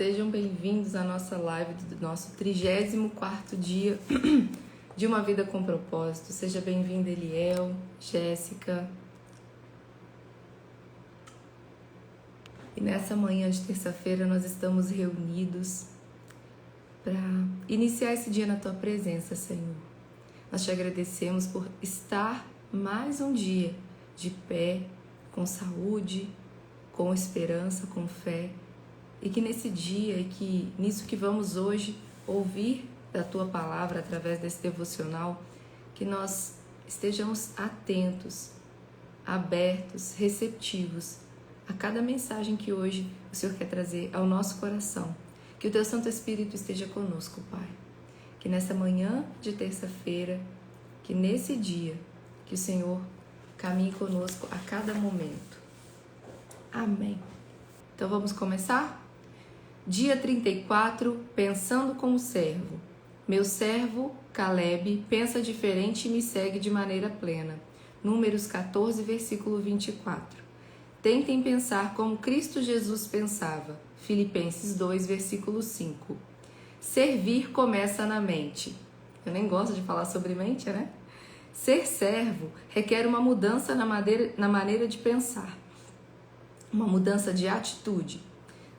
sejam bem-vindos à nossa live do nosso 34º dia de uma vida com propósito. Seja bem-vinda, Eliel, Jéssica. E nessa manhã de terça-feira nós estamos reunidos para iniciar esse dia na Tua presença, Senhor. Nós te agradecemos por estar mais um dia de pé, com saúde, com esperança, com fé. E que nesse dia, e que nisso que vamos hoje ouvir da Tua Palavra através desse devocional, que nós estejamos atentos, abertos, receptivos a cada mensagem que hoje o Senhor quer trazer ao nosso coração. Que o Teu Santo Espírito esteja conosco, Pai. Que nessa manhã de terça-feira, que nesse dia, que o Senhor caminhe conosco a cada momento. Amém. Então vamos começar? Dia 34, pensando como servo. Meu servo, Caleb, pensa diferente e me segue de maneira plena. Números 14, versículo 24. Tentem pensar como Cristo Jesus pensava. Filipenses 2, versículo 5. Servir começa na mente. Eu nem gosto de falar sobre mente, né? Ser servo requer uma mudança na maneira de pensar. Uma mudança de atitude.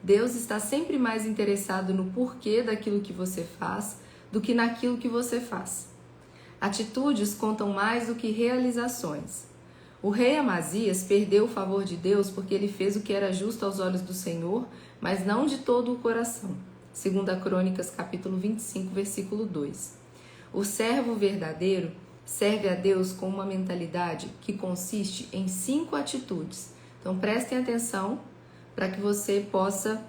Deus está sempre mais interessado no porquê daquilo que você faz do que naquilo que você faz. Atitudes contam mais do que realizações. O rei Amazias perdeu o favor de Deus porque ele fez o que era justo aos olhos do Senhor, mas não de todo o coração. 2 Crônicas, capítulo 25, versículo 2. O servo verdadeiro serve a Deus com uma mentalidade que consiste em 5 atitudes. Então prestem atenção para que você possa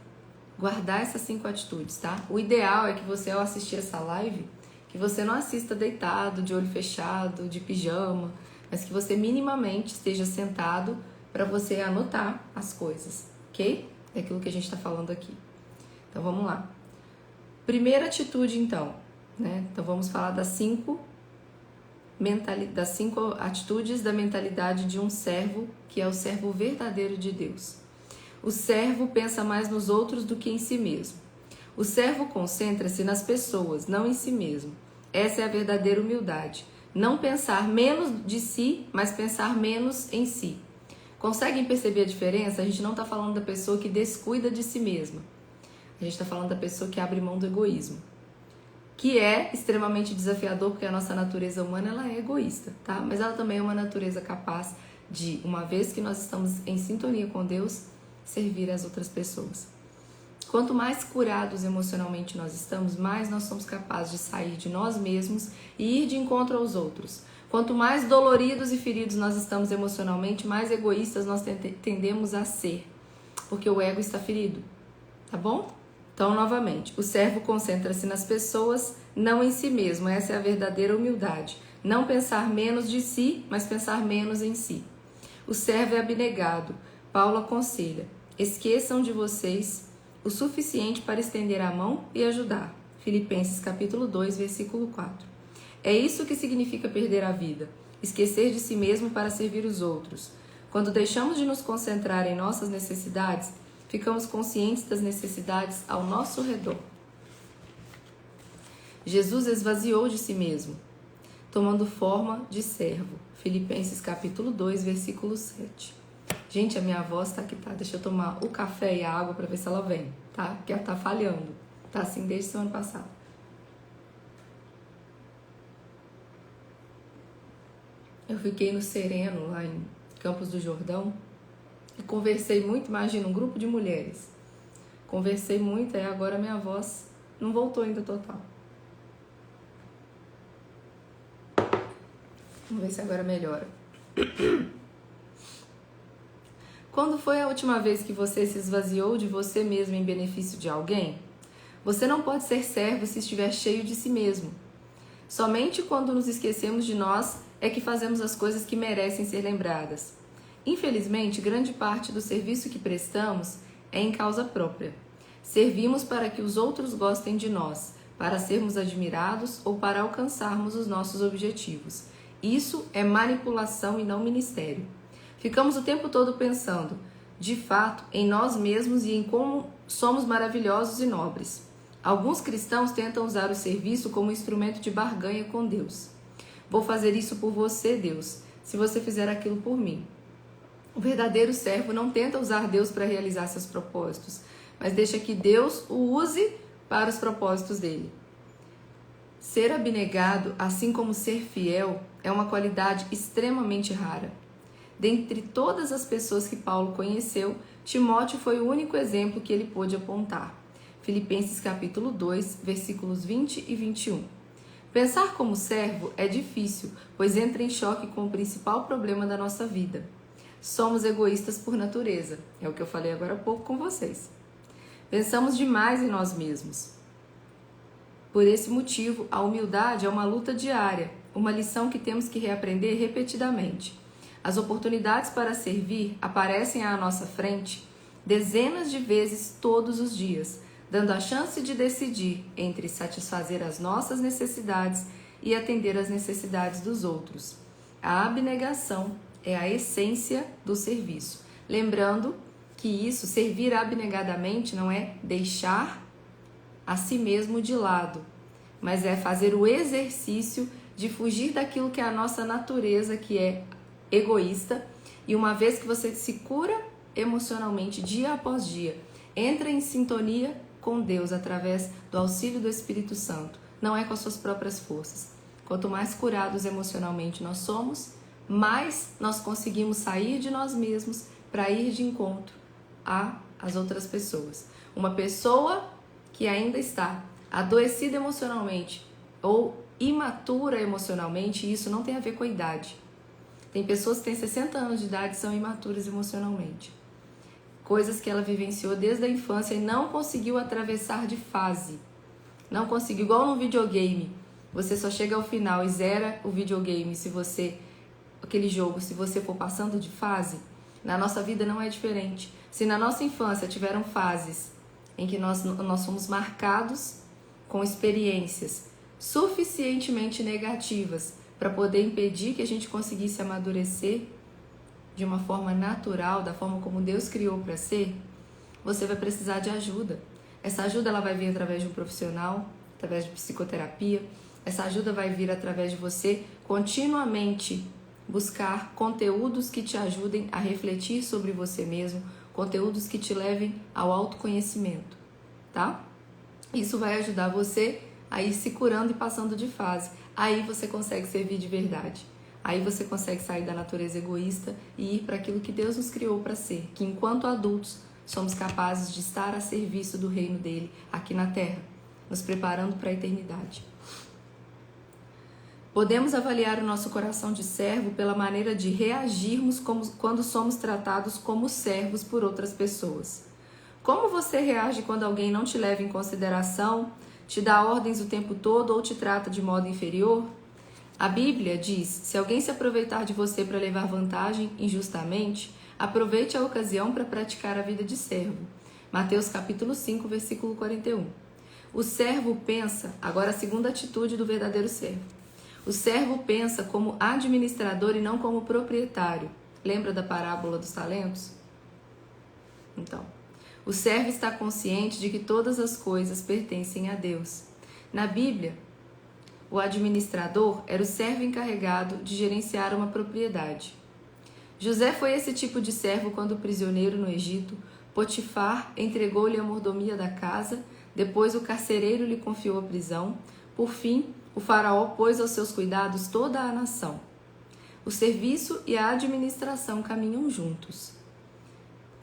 guardar essas 5 atitudes, tá? O ideal é que você, ao assistir essa live, que você não assista deitado, de olho fechado, de pijama, mas que você minimamente esteja sentado para você anotar as coisas, ok? É aquilo que a gente está falando aqui. Então vamos lá. Primeira atitude, então, né? Então vamos falar das 5 atitudes da mentalidade de um servo, que é o servo verdadeiro de Deus. O servo pensa mais nos outros do que em si mesmo. O servo concentra-se nas pessoas, não em si mesmo. Essa é a verdadeira humildade. Não pensar menos de si, mas pensar menos em si. Conseguem perceber a diferença? A gente não está falando da pessoa que descuida de si mesma. A gente está falando da pessoa que abre mão do egoísmo. Que é extremamente desafiador, porque a nossa natureza humana ela é egoísta, tá? Mas ela também é uma natureza capaz de, uma vez que nós estamos em sintonia com Deus, servir às outras pessoas. Quanto mais curados emocionalmente nós estamos, mais nós somos capazes de sair de nós mesmos e ir de encontro aos outros. Quanto mais doloridos e feridos nós estamos emocionalmente, mais egoístas nós tendemos a ser, porque o ego está ferido, tá bom? Então, novamente, o servo concentra-se nas pessoas, não em si mesmo. Essa é a verdadeira humildade. Não pensar menos de si, mas pensar menos em si. O servo é abnegado. Paulo aconselha: esqueçam de vocês o suficiente para estender a mão e ajudar. Filipenses capítulo 2, versículo 4. É isso que significa perder a vida, esquecer de si mesmo para servir os outros. Quando deixamos de nos concentrar em nossas necessidades, ficamos conscientes das necessidades ao nosso redor. Jesus esvaziou de si mesmo, tomando forma de servo. Filipenses capítulo 2, versículo 7. Gente, a minha voz tá aqui, tá? Deixa eu tomar o café e a água pra ver se ela vem, tá? Porque ela tá falhando. Tá assim desde semana passada. Eu fiquei no Sereno, lá em Campos do Jordão, e conversei muito, imagina, um grupo de mulheres. Conversei muito, e agora minha voz não voltou ainda total. Vamos ver se agora melhora. Quando foi a última vez que você se esvaziou de você mesmo em benefício de alguém? Você não pode ser servo se estiver cheio de si mesmo. Somente quando nos esquecemos de nós é que fazemos as coisas que merecem ser lembradas. Infelizmente, grande parte do serviço que prestamos é em causa própria. Servimos para que os outros gostem de nós, para sermos admirados ou para alcançarmos os nossos objetivos. Isso é manipulação e não ministério. Ficamos o tempo todo pensando: de fato, em nós mesmos e em como somos maravilhosos e nobres. Alguns cristãos tentam usar o serviço como instrumento de barganha com Deus. Vou fazer isso por você, Deus, se você fizer aquilo por mim. O verdadeiro servo não tenta usar Deus para realizar seus propósitos, mas deixa que Deus o use para os propósitos dele. Ser abnegado, assim como ser fiel, é uma qualidade extremamente rara. Dentre todas as pessoas que Paulo conheceu, Timóteo foi o único exemplo que ele pôde apontar. Filipenses capítulo 2, versículos 20 e 21. Pensar como servo é difícil, pois entra em choque com o principal problema da nossa vida. Somos egoístas por natureza, é o que eu falei agora há pouco com vocês. Pensamos demais em nós mesmos. Por esse motivo, a humildade é uma luta diária, uma lição que temos que reaprender repetidamente. As oportunidades para servir aparecem à nossa frente dezenas de vezes todos os dias, dando a chance de decidir entre satisfazer as nossas necessidades e atender às necessidades dos outros. A abnegação é a essência do serviço. Lembrando que isso, servir abnegadamente, não é deixar a si mesmo de lado, mas é fazer o exercício de fugir daquilo que é a nossa natureza, que é egoísta, e uma vez que você se cura emocionalmente dia após dia, entra em sintonia com Deus através do auxílio do Espírito Santo, não é com as suas próprias forças. Quanto mais curados emocionalmente nós somos, mais nós conseguimos sair de nós mesmos para ir de encontro às outras pessoas. Uma pessoa que ainda está adoecida emocionalmente ou imatura emocionalmente, isso não tem a ver com a idade. Tem pessoas que têm 60 anos de idade e são imaturas emocionalmente. Coisas que ela vivenciou desde a infância e não conseguiu atravessar de fase. Não conseguiu, igual no videogame. Você só chega ao final e zera o videogame aquele jogo, se você for passando de fase. Na nossa vida não é diferente. Se na nossa infância tiveram fases em que nós fomos marcados com experiências suficientemente negativas para poder impedir que a gente conseguisse amadurecer de uma forma natural, da forma como Deus criou para ser, você vai precisar de ajuda. Essa ajuda ela vai vir através de um profissional, através de psicoterapia. Essa ajuda vai vir através de você continuamente buscar conteúdos que te ajudem a refletir sobre você mesmo, conteúdos que te levem ao autoconhecimento, tá? Isso vai ajudar você a ir se curando e passando de fase. Aí você consegue servir de verdade. Aí você consegue sair da natureza egoísta e ir para aquilo que Deus nos criou para ser, que enquanto adultos somos capazes de estar a serviço do reino dele aqui na terra, nos preparando para a eternidade. Podemos avaliar o nosso coração de servo pela maneira de reagirmos quando somos tratados como servos por outras pessoas. Como você reage quando alguém não te leva em consideração, te dá ordens o tempo todo ou te trata de modo inferior? A Bíblia diz: se alguém se aproveitar de você para levar vantagem injustamente, aproveite a ocasião para praticar a vida de servo. Mateus capítulo 5, versículo 41. O servo pensa, agora a segunda atitude do verdadeiro servo. O servo pensa como administrador e não como proprietário. Lembra da parábola dos talentos? Então, o servo está consciente de que todas as coisas pertencem a Deus. Na Bíblia, o administrador era o servo encarregado de gerenciar uma propriedade. José foi esse tipo de servo quando prisioneiro no Egito, Potifar entregou-lhe a mordomia da casa, depois o carcereiro lhe confiou a prisão, por fim, o faraó pôs aos seus cuidados toda a nação. O serviço e a administração caminham juntos.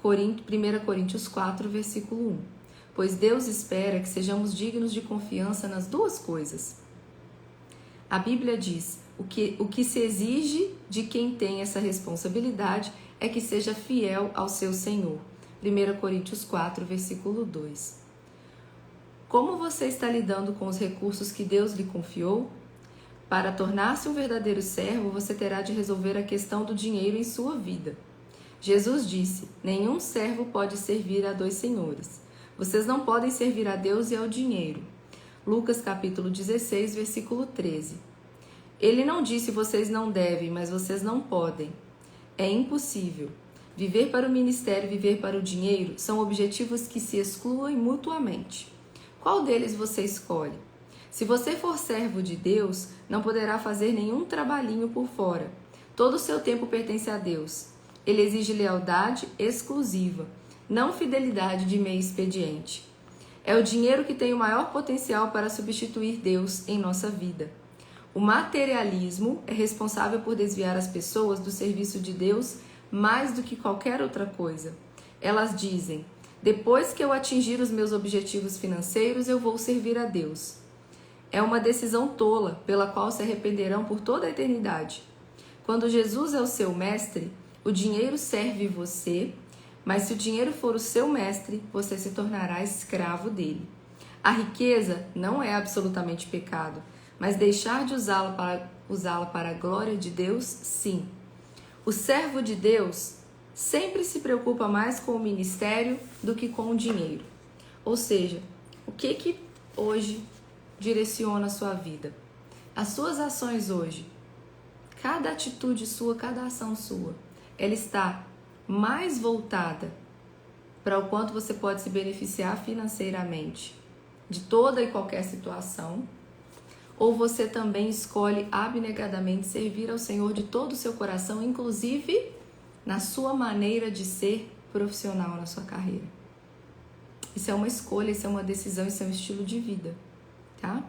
1 Coríntios 4, versículo 1. Pois Deus espera que sejamos dignos de confiança nas duas coisas. A Bíblia diz: o que se exige de quem tem essa responsabilidade é que seja fiel ao seu Senhor. 1 Coríntios 4, versículo 2. Como você está lidando com os recursos que Deus lhe confiou? Para tornar-se um verdadeiro servo, você terá de resolver a questão do dinheiro em sua vida. Jesus disse: nenhum servo pode servir a dois senhores. Vocês não podem servir a Deus e ao dinheiro. Lucas capítulo 16, versículo 13. Ele não disse vocês não devem, mas vocês não podem. É impossível. Viver para o ministério e viver para o dinheiro são objetivos que se excluem mutuamente. Qual deles você escolhe? Se você for servo de Deus, não poderá fazer nenhum trabalhinho por fora. Todo o seu tempo pertence a Deus. Ele exige lealdade exclusiva, não fidelidade de meio expediente. É o dinheiro que tem o maior potencial para substituir Deus em nossa vida. O materialismo é responsável por desviar as pessoas do serviço de Deus mais do que qualquer outra coisa. Elas dizem: depois que eu atingir os meus objetivos financeiros, eu vou servir a Deus. É uma decisão tola, pela qual se arrependerão por toda a eternidade. Quando Jesus é o seu mestre, o dinheiro serve você, mas se o dinheiro for o seu mestre, você se tornará escravo dele. A riqueza não é absolutamente pecado, mas deixar de usá-la para a glória de Deus, sim. O servo de Deus sempre se preocupa mais com o ministério do que com o dinheiro. Ou seja, o que hoje direciona a sua vida? As suas ações hoje, cada atitude sua, cada ação sua, ela está mais voltada para o quanto você pode se beneficiar financeiramente de toda e qualquer situação, ou você também escolhe abnegadamente servir ao Senhor de todo o seu coração, inclusive na sua maneira de ser profissional na sua carreira. Isso é uma escolha, isso é uma decisão, isso é um estilo de vida, tá?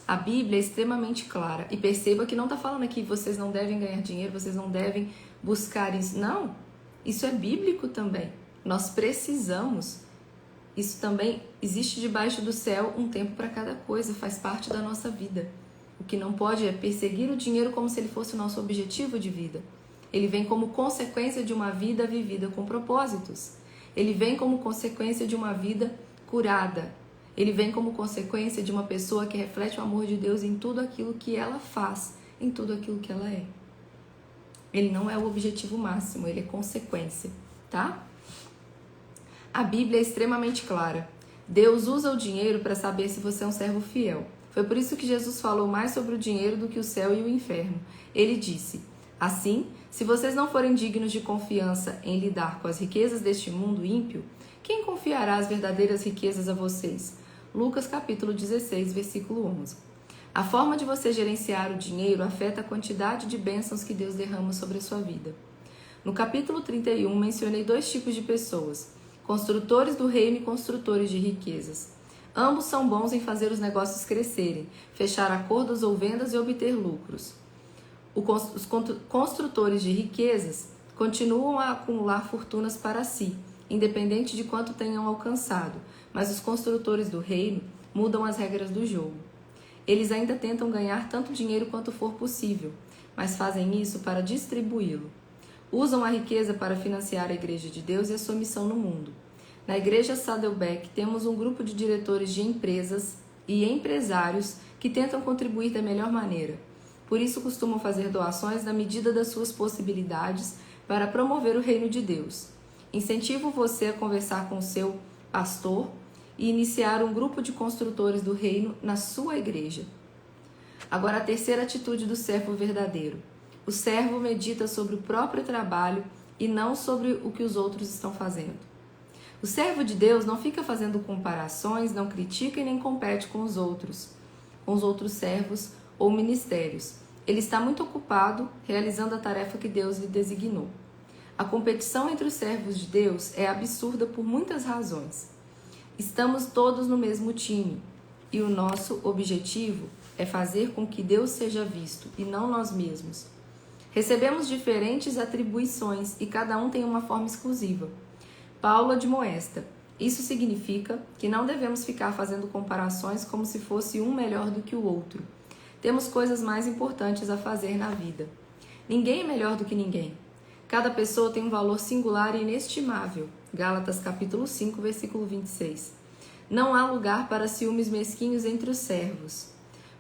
A Bíblia é extremamente clara. E perceba que não está falando aqui que vocês não devem ganhar dinheiro, vocês não devem buscar isso. Não, isso é bíblico também. Nós precisamos. Isso também existe debaixo do céu um tempo para cada coisa, faz parte da nossa vida. O que não pode é perseguir o dinheiro como se ele fosse o nosso objetivo de vida. Ele vem como consequência de uma vida vivida com propósitos. Ele vem como consequência de uma vida curada. Ele vem como consequência de uma pessoa que reflete o amor de Deus em tudo aquilo que ela faz, em tudo aquilo que ela é. Ele não é o objetivo máximo, ele é consequência, tá? A Bíblia é extremamente clara. Deus usa o dinheiro para saber se você é um servo fiel. Foi por isso que Jesus falou mais sobre o dinheiro do que o céu e o inferno. Ele disse: assim, se vocês não forem dignos de confiança em lidar com as riquezas deste mundo ímpio, quem confiará as verdadeiras riquezas a vocês? Lucas capítulo 16, versículo 11. A forma de você gerenciar o dinheiro afeta a quantidade de bênçãos que Deus derrama sobre a sua vida. No capítulo 31, mencionei 2 tipos de pessoas: construtores do reino e construtores de riquezas. Ambos são bons em fazer os negócios crescerem, fechar acordos ou vendas e obter lucros. Os construtores de riquezas continuam a acumular fortunas para si, independente de quanto tenham alcançado, mas os construtores do reino mudam as regras do jogo. Eles ainda tentam ganhar tanto dinheiro quanto for possível, mas fazem isso para distribuí-lo. Usam a riqueza para financiar a Igreja de Deus e a sua missão no mundo. Na Igreja Saddleback temos um grupo de diretores de empresas e empresários que tentam contribuir da melhor maneira. Por isso costumam fazer doações na medida das suas possibilidades para promover o reino de Deus. Incentivo você a conversar com o seu pastor e iniciar um grupo de construtores do reino na sua igreja. Agora, a terceira atitude do servo verdadeiro. O servo medita sobre o próprio trabalho e não sobre o que os outros estão fazendo. O servo de Deus não fica fazendo comparações, não critica e nem compete com os outros servos ou ministérios. Ele está muito ocupado realizando a tarefa que Deus lhe designou. A competição entre os servos de Deus é absurda por muitas razões. Estamos todos no mesmo time e o nosso objetivo é fazer com que Deus seja visto e não nós mesmos. Recebemos diferentes atribuições e cada um tem uma forma exclusiva. Paulo admoesta: isso significa que não devemos ficar fazendo comparações como se fosse um melhor do que o outro. Temos coisas mais importantes a fazer na vida. Ninguém é melhor do que ninguém. Cada pessoa tem um valor singular e inestimável. Gálatas capítulo 5, versículo 26. Não há lugar para ciúmes mesquinhos entre os servos.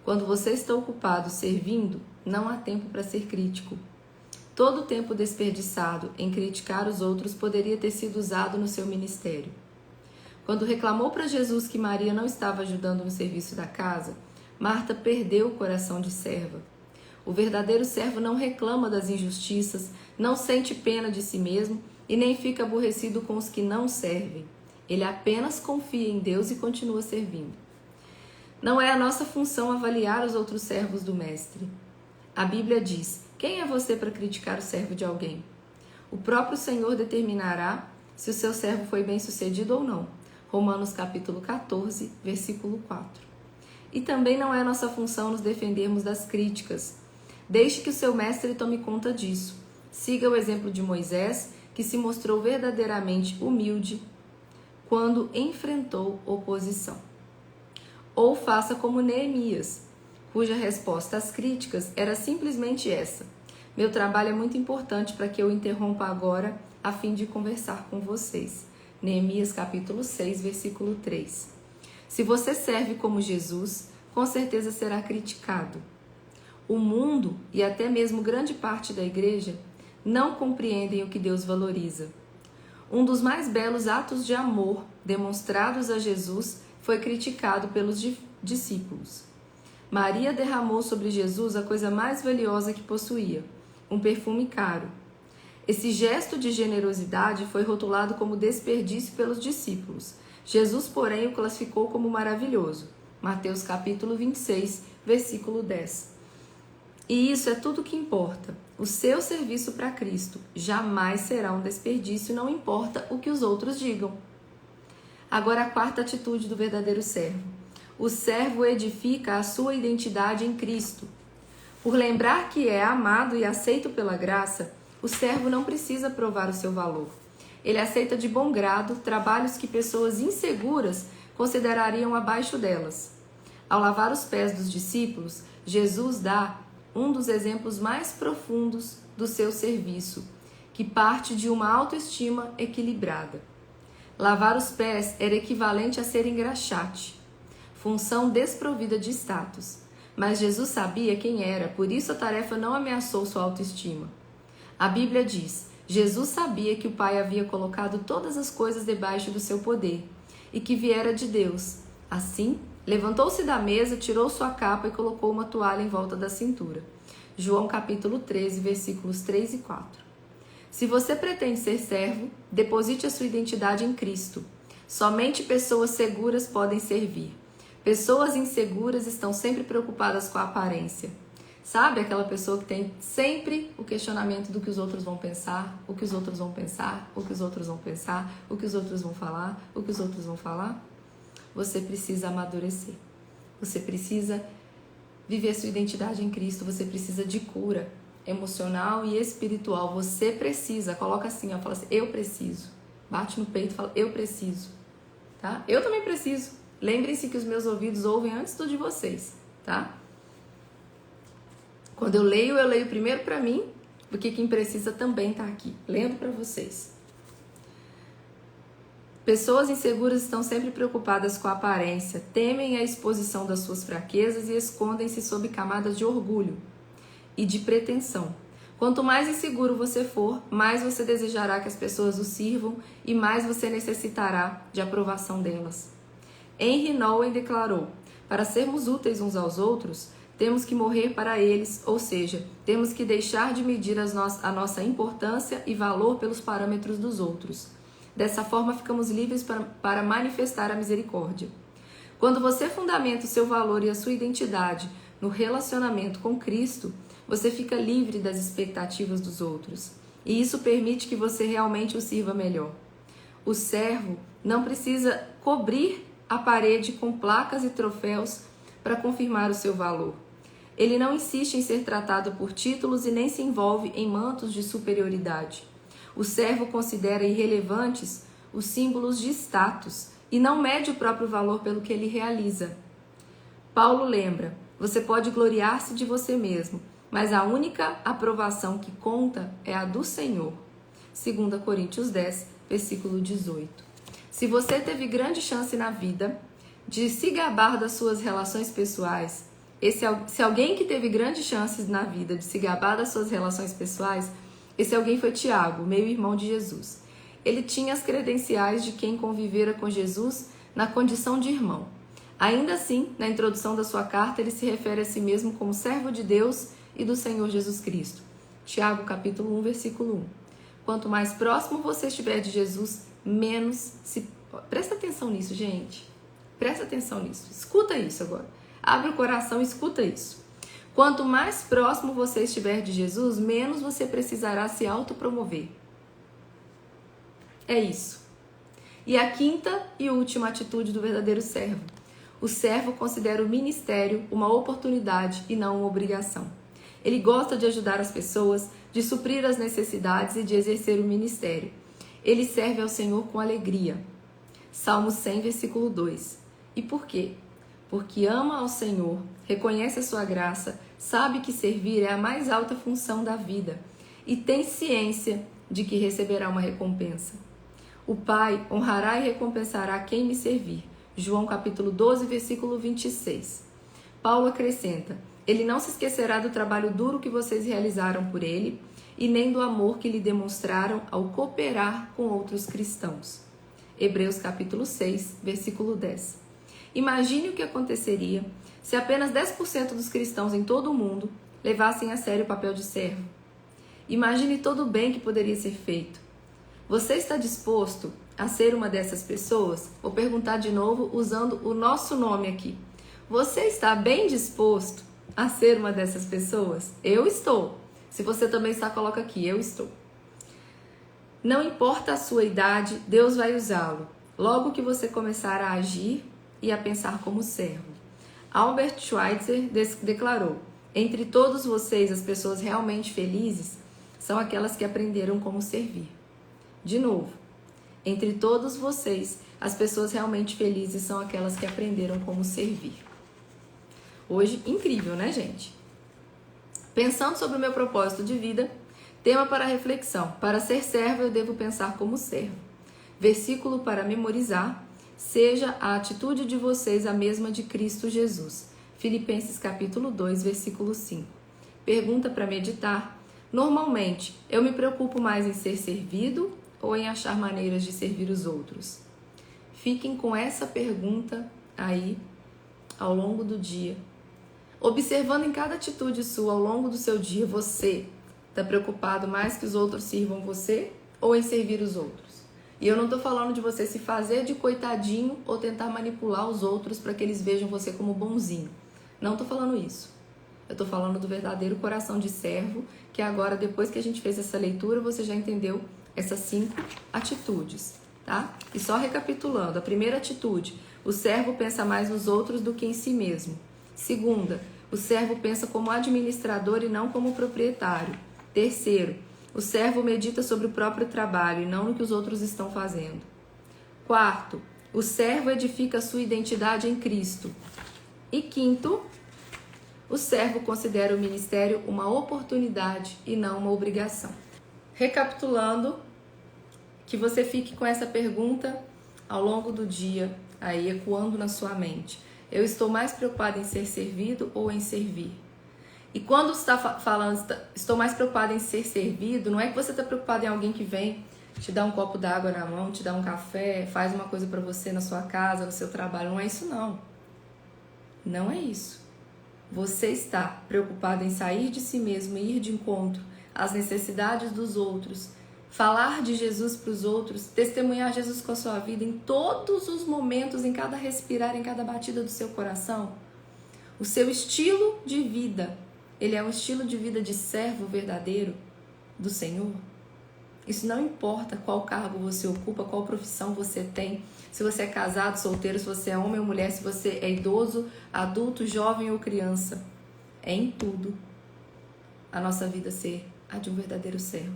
Quando você está ocupado servindo, não há tempo para ser crítico. Todo o tempo desperdiçado em criticar os outros poderia ter sido usado no seu ministério. Quando reclamou para Jesus que Maria não estava ajudando no serviço da casa, Marta perdeu o coração de serva. O verdadeiro servo não reclama das injustiças, não sente pena de si mesmo e nem fica aborrecido com os que não servem. Ele apenas confia em Deus e continua servindo. Não é a nossa função avaliar os outros servos do Mestre. A Bíblia diz: quem é você para criticar o servo de alguém? O próprio Senhor determinará se o seu servo foi bem-sucedido ou não. Romanos capítulo 14, versículo 4. E também não é nossa função nos defendermos das críticas. Deixe que o seu mestre tome conta disso. Siga o exemplo de Moisés, que se mostrou verdadeiramente humilde quando enfrentou oposição. Ou faça como Neemias, cuja resposta às críticas era simplesmente essa: meu trabalho é muito importante para que eu interrompa agora a fim de conversar com vocês. Neemias capítulo 6, versículo 3. Se você serve como Jesus, com certeza será criticado. O mundo e até mesmo grande parte da igreja não compreendem o que Deus valoriza. Um dos mais belos atos de amor demonstrados a Jesus foi criticado pelos discípulos. Maria derramou sobre Jesus a coisa mais valiosa que possuía, um perfume caro. Esse gesto de generosidade foi rotulado como desperdício pelos discípulos. Jesus, porém, o classificou como maravilhoso. Mateus capítulo 26, versículo 10. E isso é tudo o que importa. O seu serviço para Cristo jamais será um desperdício, não importa o que os outros digam. Agora a quarta atitude do verdadeiro servo. O servo edifica a sua identidade em Cristo. Por lembrar que é amado e aceito pela graça, o servo não precisa provar o seu valor. Ele aceita de bom grado trabalhos que pessoas inseguras considerariam abaixo delas. Ao lavar os pés dos discípulos, Jesus dá um dos exemplos mais profundos do seu serviço, que parte de uma autoestima equilibrada. Lavar os pés era equivalente a ser engraxate, função desprovida de status. Mas Jesus sabia quem era, por isso a tarefa não ameaçou sua autoestima. A Bíblia diz: Jesus sabia que o Pai havia colocado todas as coisas debaixo do seu poder e que viera de Deus. Assim, levantou-se da mesa, tirou sua capa e colocou uma toalha em volta da cintura. João capítulo 13, versículos 3 e 4. Se você pretende ser servo, deposite a sua identidade em Cristo. Somente pessoas seguras podem servir. Pessoas inseguras estão sempre preocupadas com a aparência. Sabe aquela pessoa que tem sempre o questionamento do que os outros vão pensar, o que os outros vão pensar, o que os outros vão pensar, o que os outros vão falar, o que os outros vão falar? Você precisa amadurecer. Você precisa viver sua identidade em Cristo. Você precisa de cura emocional e espiritual. Você precisa. Coloca assim, ó, fala assim: eu preciso. Bate no peito e fala: eu preciso. Tá? Eu também preciso. Lembrem-se que os meus ouvidos ouvem antes do de vocês, tá? Quando eu leio primeiro para mim, porque quem precisa também está aqui, lendo para vocês. Pessoas inseguras estão sempre preocupadas com a aparência, temem a exposição das suas fraquezas e escondem-se sob camadas de orgulho e de pretensão. Quanto mais inseguro você for, mais você desejará que as pessoas o sirvam e mais você necessitará de aprovação delas. Henry Nouwen declarou: para sermos úteis uns aos outros, temos que morrer para eles, ou seja, temos que deixar de medir a nossa importância e valor pelos parâmetros dos outros. Dessa forma, ficamos livres para manifestar a misericórdia. Quando você fundamenta o seu valor e a sua identidade no relacionamento com Cristo, você fica livre das expectativas dos outros. E isso permite que você realmente o sirva melhor. O servo não precisa cobrir a parede com placas e troféus para confirmar o seu valor. Ele não insiste em ser tratado por títulos e nem se envolve em mantos de superioridade. O servo considera irrelevantes os símbolos de status e não mede o próprio valor pelo que ele realiza. Paulo lembra: você pode gloriar-se de você mesmo, mas a única aprovação que conta é a do Senhor. 2 Coríntios 10, versículo 18. Se você teve grande chance na vida de se gabar das suas relações pessoais, se alguém que teve grandes chances na vida de se gabar das suas relações pessoais, esse alguém foi Tiago, meio-irmão de Jesus. Ele tinha as credenciais de quem convivera com Jesus na condição de irmão. Ainda assim, na introdução da sua carta, ele se refere a si mesmo como servo de Deus e do Senhor Jesus Cristo. Tiago, capítulo 1, versículo 1. Quanto mais próximo você estiver de Jesus, menos se... Presta atenção nisso, gente. Presta atenção nisso. Escuta isso agora. Abre o coração e escuta isso. Quanto mais próximo você estiver de Jesus, menos você precisará se autopromover. É isso. E a quinta e última atitude do verdadeiro servo. O servo considera o ministério uma oportunidade e não uma obrigação. Ele gosta de ajudar as pessoas, de suprir as necessidades e de exercer o ministério. Ele serve ao Senhor com alegria. Salmo 100, versículo 2. E por quê? Porque ama ao Senhor, reconhece a sua graça, sabe que servir é a mais alta função da vida e tem ciência de que receberá uma recompensa. O Pai honrará e recompensará quem me servir. João capítulo 12, versículo 26. Paulo acrescenta: Ele não se esquecerá do trabalho duro que vocês realizaram por ele e nem do amor que lhe demonstraram ao cooperar com outros cristãos. Hebreus capítulo 6, versículo 10. Imagine o que aconteceria se apenas 10% dos cristãos em todo o mundo levassem a sério o papel de servo. Imagine todo o bem que poderia ser feito. Você está disposto a ser uma dessas pessoas? Vou perguntar de novo usando o nosso nome aqui. Você está bem disposto a ser uma dessas pessoas? Eu estou. Se você também está, coloca aqui, eu estou. Não importa a sua idade, Deus vai usá-lo. Logo que você começar a agir e a pensar como servo. Albert Schweitzer declarou: entre todos vocês, as pessoas realmente felizes são aquelas que aprenderam como servir. De novo, entre todos vocês, as pessoas realmente felizes são aquelas que aprenderam como servir. Hoje, incrível, né, gente? Pensando sobre o meu propósito de vida, tema para reflexão: para ser servo eu devo pensar como servo. Versículo para memorizar: seja a atitude de vocês a mesma de Cristo Jesus. Filipenses capítulo 2, versículo 5. Pergunta para meditar: normalmente, eu me preocupo mais em ser servido ou em achar maneiras de servir os outros? Fiquem com essa pergunta aí ao longo do dia. Observando em cada atitude sua ao longo do seu dia, você está preocupado mais que os outros sirvam você ou em servir os outros? E eu não estou falando de você se fazer de coitadinho ou tentar manipular os outros para que eles vejam você como bonzinho. Não estou falando isso. Eu estou falando do verdadeiro coração de servo, que agora, depois que a gente fez essa leitura, você já entendeu essas 5 atitudes, tá? E só recapitulando: a primeira atitude, o servo pensa mais nos outros do que em si mesmo. Segunda, o servo pensa como administrador e não como proprietário. Terceiro, o servo medita sobre o próprio trabalho e não no que os outros estão fazendo. Quarto, o servo edifica a sua identidade em Cristo. E quinto, o servo considera o ministério uma oportunidade e não uma obrigação. Recapitulando, que você fique com essa pergunta ao longo do dia, aí ecoando na sua mente: eu estou mais preocupado em ser servido ou em servir? E quando você está falando, estou mais preocupado em ser servido, não é que você está preocupado em alguém que vem te dar um copo d'água na mão, te dar um café, faz uma coisa para você na sua casa, no seu trabalho. Não é isso, não. Não é isso. Você está preocupado em sair de si mesmo e ir de encontro às necessidades dos outros, falar de Jesus para os outros, testemunhar Jesus com a sua vida em todos os momentos, em cada respirar, em cada batida do seu coração. O seu estilo de vida, ele é um estilo de vida de servo verdadeiro do Senhor? Isso não importa qual cargo você ocupa, qual profissão você tem, se você é casado, solteiro, se você é homem ou mulher, se você é idoso, adulto, jovem ou criança. É em tudo a nossa vida ser a de um verdadeiro servo.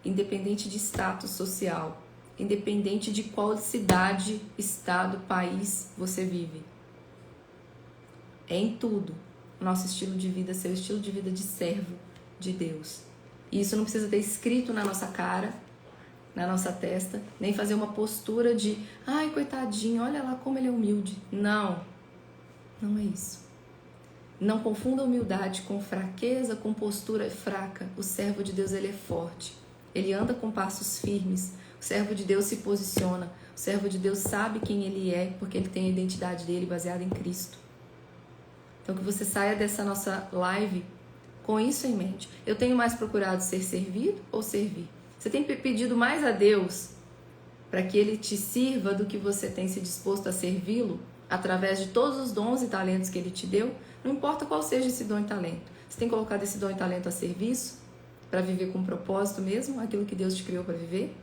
Independente de status social, independente de qual cidade, estado, país você vive. É em tudo nosso estilo de vida ser o estilo de vida de servo de Deus. E isso não precisa ter escrito na nossa cara, na nossa testa, nem fazer uma postura de ai, coitadinho, olha lá como ele é humilde. Não, não é isso. Não confunda humildade com fraqueza, com postura fraca. O servo de Deus, ele é forte. Ele anda com passos firmes. O servo de Deus se posiciona. O servo de Deus sabe quem ele é, porque ele tem a identidade dele baseada em Cristo. Então, que você saia dessa nossa live com isso em mente. Eu tenho mais procurado ser servido ou servir? Você tem pedido mais a Deus para que Ele te sirva do que você tem se disposto a servi-lo através de todos os dons e talentos que Ele te deu? Não importa qual seja esse dom e talento. Você tem colocado esse dom e talento a serviço para viver com propósito mesmo, aquilo que Deus te criou para viver?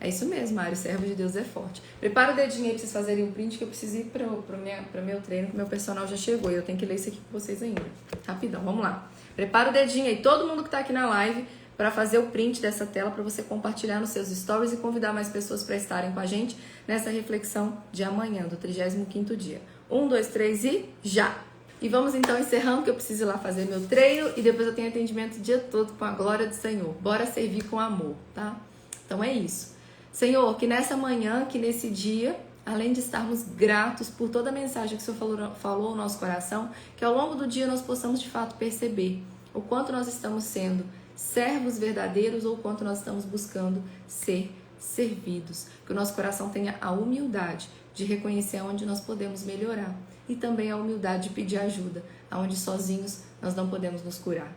É isso mesmo, Mário, servo de Deus é forte. Prepara o dedinho aí para vocês fazerem um print, que eu preciso ir para meu treino, que meu personal já chegou e eu tenho que ler isso aqui com vocês ainda. Rapidão, vamos lá. Prepara o dedinho aí, todo mundo que está aqui na live, para fazer o print dessa tela, para você compartilhar nos seus stories e convidar mais pessoas para estarem com a gente nessa reflexão de amanhã, do 35º dia. 1, 2, 3 e já! E vamos então encerrando, que eu preciso ir lá fazer meu treino e depois eu tenho atendimento o dia todo com a glória do Senhor. Bora servir com amor, tá? Então é isso. Senhor, que nessa manhã, que nesse dia, além de estarmos gratos por toda a mensagem que o Senhor falou ao nosso coração, que ao longo do dia nós possamos de fato perceber o quanto nós estamos sendo servos verdadeiros ou o quanto nós estamos buscando ser servidos. Que o nosso coração tenha a humildade de reconhecer onde nós podemos melhorar e também a humildade de pedir ajuda, aonde sozinhos nós não podemos nos curar.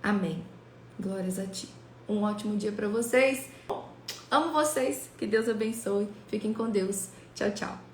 Amém. Glórias a Ti. Um ótimo dia para vocês. Amo vocês. Que Deus abençoe. Fiquem com Deus. Tchau, tchau.